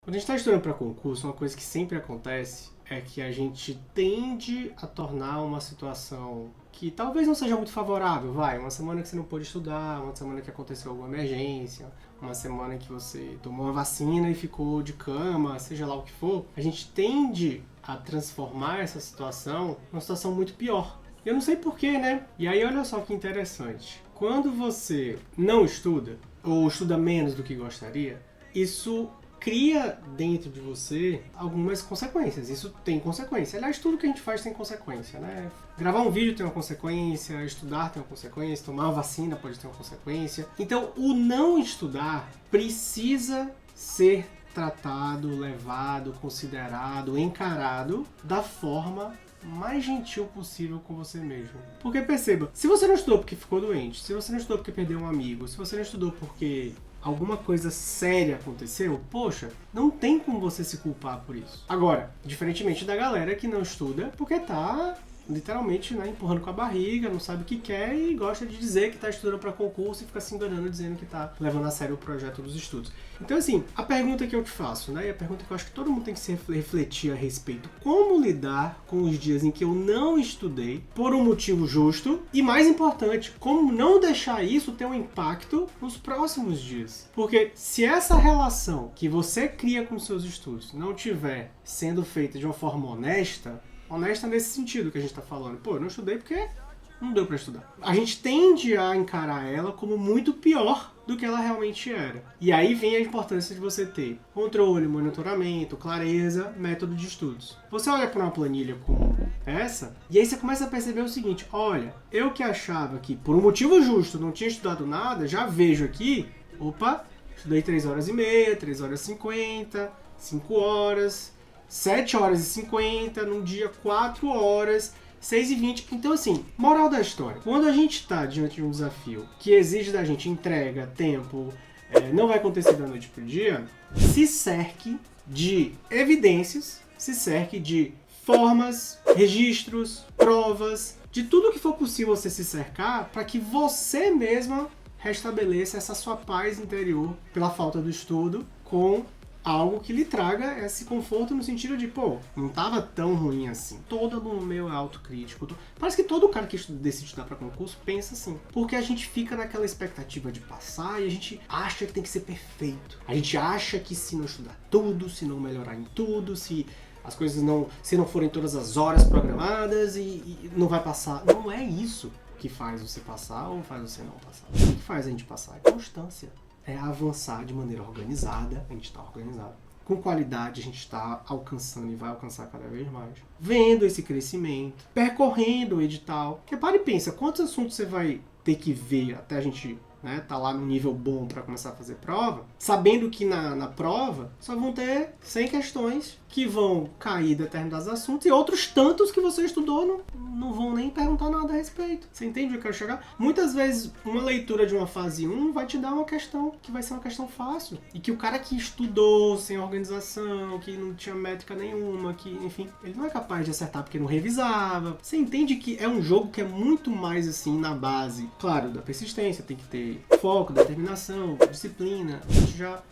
Quando a gente está estudando para concurso, uma coisa que sempre acontece é que a gente tende a tornar uma situação que talvez não seja muito favorável, uma semana que você não pôde estudar, uma semana que aconteceu alguma emergência, uma semana que você tomou uma vacina e ficou de cama, seja lá o que for, a gente tende a transformar essa situação numa situação muito pior. Eu não sei porquê, né? E aí olha só que interessante. Quando você não estuda, ou estuda menos do que gostaria, isso cria dentro de você algumas consequências. Isso tem consequência. Aliás, tudo que a gente faz tem consequência, né? Gravar um vídeo tem uma consequência, estudar tem uma consequência, tomar uma vacina pode ter uma consequência. Então, o não estudar precisa ser tratado, levado, considerado, encarado da forma mais gentil possível com você mesmo. Porque perceba, se você não estudou porque ficou doente, se você não estudou porque perdeu um amigo, se você não estudou porque alguma coisa séria aconteceu, poxa, não tem como você se culpar por isso. Agora, diferentemente da galera que não estuda porque tá literalmente, né, empurrando com a barriga, não sabe o que quer e gosta de dizer que está estudando para concurso e fica se enganando dizendo que está levando a sério o projeto dos estudos. Então, assim, a pergunta que eu te faço, né, e a pergunta que eu acho que todo mundo tem que se refletir a respeito, como lidar com os dias em que eu não estudei por um motivo justo e, mais importante, como não deixar isso ter um impacto nos próximos dias. Porque se essa relação que você cria com seus estudos não estiver sendo feita de uma forma honesta nesse sentido que a gente está falando. Pô, eu não estudei porque não deu para estudar. A gente tende a encarar ela como muito pior do que ela realmente era. E aí vem a importância de você ter controle, monitoramento, clareza, método de estudos. Você olha para uma planilha como essa, e aí você começa a perceber o seguinte, olha, eu que achava que por um motivo justo não tinha estudado nada, já vejo aqui, estudei 3 horas e meia, 3 horas e 50, 5 horas... 7 horas e 50, num dia 4 horas, 6 e 20. Então, assim, moral da história. Quando a gente está diante de um desafio que exige da gente entrega, tempo, não vai acontecer da noite pro dia, se cerque de evidências, se cerque de formas, registros, provas, de tudo que for possível você se cercar para que você mesma restabeleça essa sua paz interior pela falta do estudo com algo que lhe traga esse conforto no sentido de, não tava tão ruim assim. Todo aluno meu é autocrítico. Parece que todo cara que decide estudar para concurso pensa assim. Porque a gente fica naquela expectativa de passar e a gente acha que tem que ser perfeito. A gente acha que se não estudar tudo, se não melhorar em tudo, se as coisas se não forem todas as horas programadas e não vai passar. Não é isso que faz você passar ou faz você não passar. O que faz a gente passar é constância. É avançar de maneira organizada, a gente está organizado. Com qualidade, a gente está alcançando e vai alcançar cada vez mais. Vendo esse crescimento, percorrendo o edital. Porque para e pensa, quantos assuntos você vai ter que ver até a gente tá lá no nível bom para começar a fazer prova, sabendo que na prova só vão ter 100 questões que vão cair determinados assuntos e outros tantos que você estudou não vão nem perguntar nada a respeito. Você entende onde eu quero chegar? Muitas vezes, uma leitura de uma fase 1 vai te dar uma questão que vai ser uma questão fácil. E que o cara que estudou sem organização, que não tinha métrica nenhuma, que, enfim, ele não é capaz de acertar porque não revisava. Você entende que é um jogo que é muito mais, assim, na base, claro, da persistência, tem que ter foco, determinação, disciplina. A gente já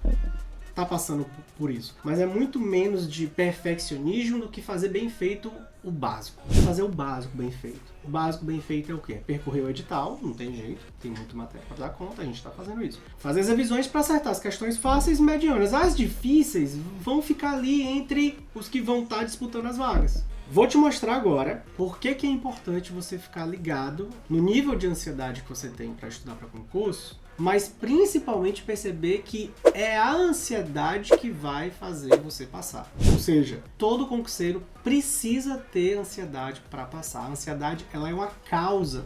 tá passando por isso. Mas é muito menos de perfeccionismo do que fazer bem feito o básico. Fazer o básico bem feito. O básico bem feito é o quê? Percorrer o edital, não tem jeito, tem muito matéria para dar conta, a gente tá fazendo isso. Fazer as revisões para acertar as questões fáceis e medianas. As difíceis vão ficar ali entre os que vão estar disputando as vagas. Vou te mostrar agora por que é importante você ficar ligado no nível de ansiedade que você tem para estudar para concurso, mas principalmente perceber que é a ansiedade que vai fazer você passar. Ou seja, todo concurseiro precisa ter ansiedade para passar. A ansiedade, ela é uma causa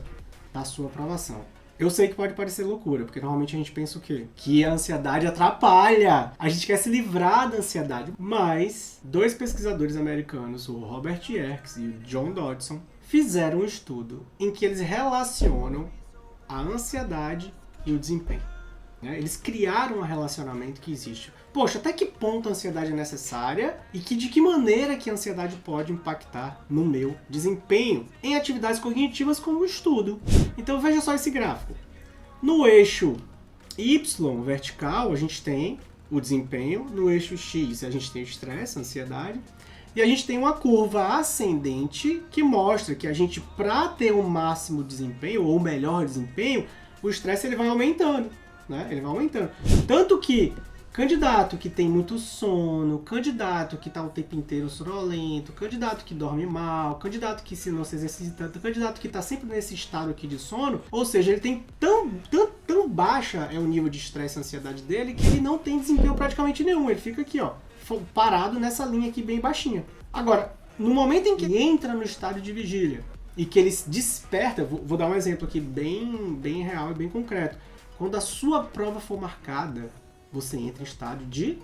da sua aprovação. Eu sei que pode parecer loucura, porque normalmente a gente pensa o quê? Que a ansiedade atrapalha. A gente quer se livrar da ansiedade. Mas 2 pesquisadores americanos, o Robert Yerkes e o John Dodson, fizeram um estudo em que eles relacionam a ansiedade e o desempenho. Eles criaram um relacionamento que existe. Poxa, até que ponto a ansiedade é necessária e de que maneira que a ansiedade pode impactar no meu desempenho em atividades cognitivas como o estudo. Então veja só esse gráfico. No eixo Y vertical a gente tem o desempenho, no eixo X a gente tem o estresse, a ansiedade, e a gente tem uma curva ascendente que mostra que a gente, para ter o máximo desempenho, ou o melhor desempenho, o estresse ele vai aumentando, né? Ele vai aumentando. Tanto que candidato que tem muito sono, candidato que está o tempo inteiro sonolento, candidato que dorme mal, candidato que se não se exercita tanto, candidato que está sempre nesse estado aqui de sono, ou seja, ele tem tão baixa é o nível de estresse e ansiedade dele que ele não tem desempenho praticamente nenhum, ele fica aqui, ó, parado nessa linha aqui bem baixinha. Agora, no momento em que ele entra no estado de vigília e que ele desperta, vou dar um exemplo aqui bem real e bem concreto. Quando a sua prova for marcada, você entra em estado de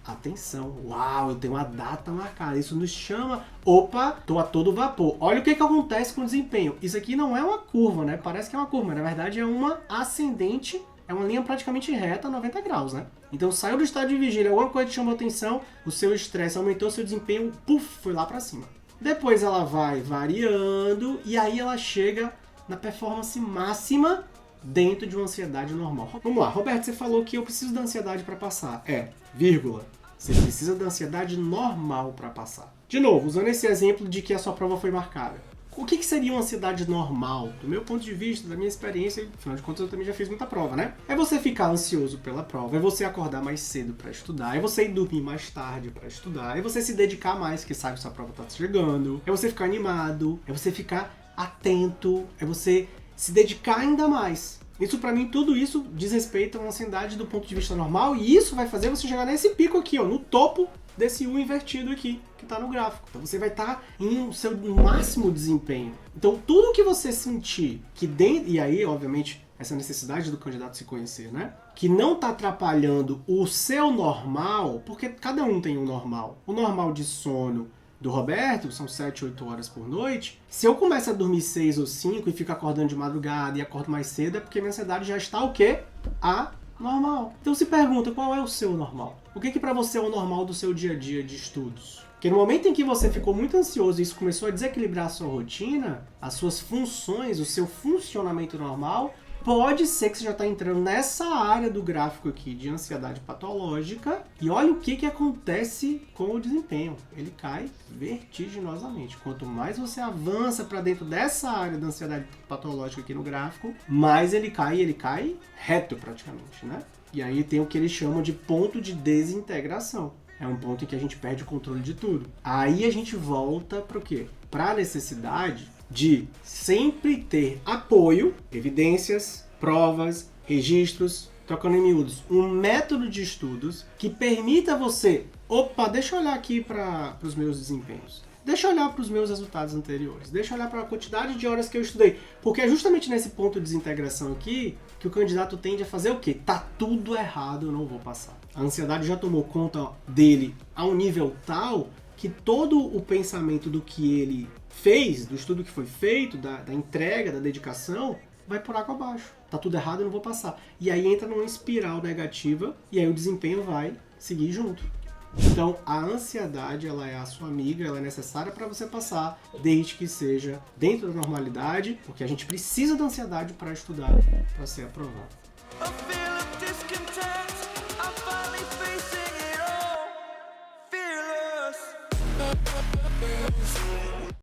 atenção. Uau, eu tenho uma data marcada. Isso nos chama, opa, tô a todo vapor. Olha o que acontece com o desempenho. Isso aqui não é uma curva, né? Parece que é uma curva, mas na verdade é uma ascendente, é uma linha praticamente reta, 90 graus, né? Então saiu do estado de vigília, alguma coisa te chamou atenção, o seu estresse aumentou, o seu desempenho, puf, foi lá pra cima. Depois ela vai variando e aí ela chega na performance máxima dentro de uma ansiedade normal. Vamos lá, Roberto, você falou que eu preciso da ansiedade para passar. Vírgula. Você precisa da ansiedade normal para passar. De novo, usando esse exemplo de que a sua prova foi marcada. O que seria uma ansiedade normal? Do meu ponto de vista, da minha experiência, afinal de contas eu também já fiz muita prova, né? É você ficar ansioso pela prova, é você acordar mais cedo para estudar, é você ir dormir mais tarde para estudar, é você se dedicar mais, que sabe que sua prova tá chegando, é você ficar animado, é você ficar atento, é você se dedicar ainda mais. Isso, pra mim, tudo isso diz respeito a uma ansiedade do ponto de vista normal, e isso vai fazer você chegar nesse pico aqui, ó, no topo desse U invertido aqui, que tá no gráfico. Então você vai estar em seu máximo desempenho. Então tudo que você sentir que dentro, e aí, obviamente, essa necessidade do candidato se conhecer, né? Que não tá atrapalhando o seu normal, porque cada um tem um normal. O normal de sono do Roberto são 7, 8 horas por noite. Se eu começo a dormir 6 ou 5 e fico acordando de madrugada e acordo mais cedo, é porque minha ansiedade já está o quê? Normal. Então se pergunta, qual é o seu normal? O que pra você é o normal do seu dia a dia de estudos? Porque no momento em que você ficou muito ansioso e isso começou a desequilibrar a sua rotina, as suas funções, o seu funcionamento normal, pode ser que você já está entrando nessa área do gráfico aqui de ansiedade patológica e olha o que acontece com o desempenho. Ele cai vertiginosamente. Quanto mais você avança para dentro dessa área da ansiedade patológica aqui no gráfico, mais ele cai reto praticamente, né? E aí tem o que eles chamam de ponto de desintegração. É um ponto em que a gente perde o controle de tudo. Aí a gente volta para o quê? Para a necessidade de sempre ter apoio, evidências, provas, registros, trocando em miúdos, um método de estudos que permita você, deixa eu olhar aqui para os meus desempenhos, deixa eu olhar para os meus resultados anteriores, deixa eu olhar para a quantidade de horas que eu estudei, porque é justamente nesse ponto de desintegração aqui que o candidato tende a fazer o quê? Tá tudo errado, eu não vou passar. A ansiedade já tomou conta dele a um nível tal que todo o pensamento do que ele fez, do estudo que foi feito, da entrega, da dedicação, vai por água abaixo. Tá tudo errado, eu não vou passar. E aí entra numa espiral negativa e aí o desempenho vai seguir junto. Então, a ansiedade, ela é a sua amiga, ela é necessária para você passar, desde que seja dentro da normalidade, porque a gente precisa da ansiedade para estudar, para ser aprovado. Fearless.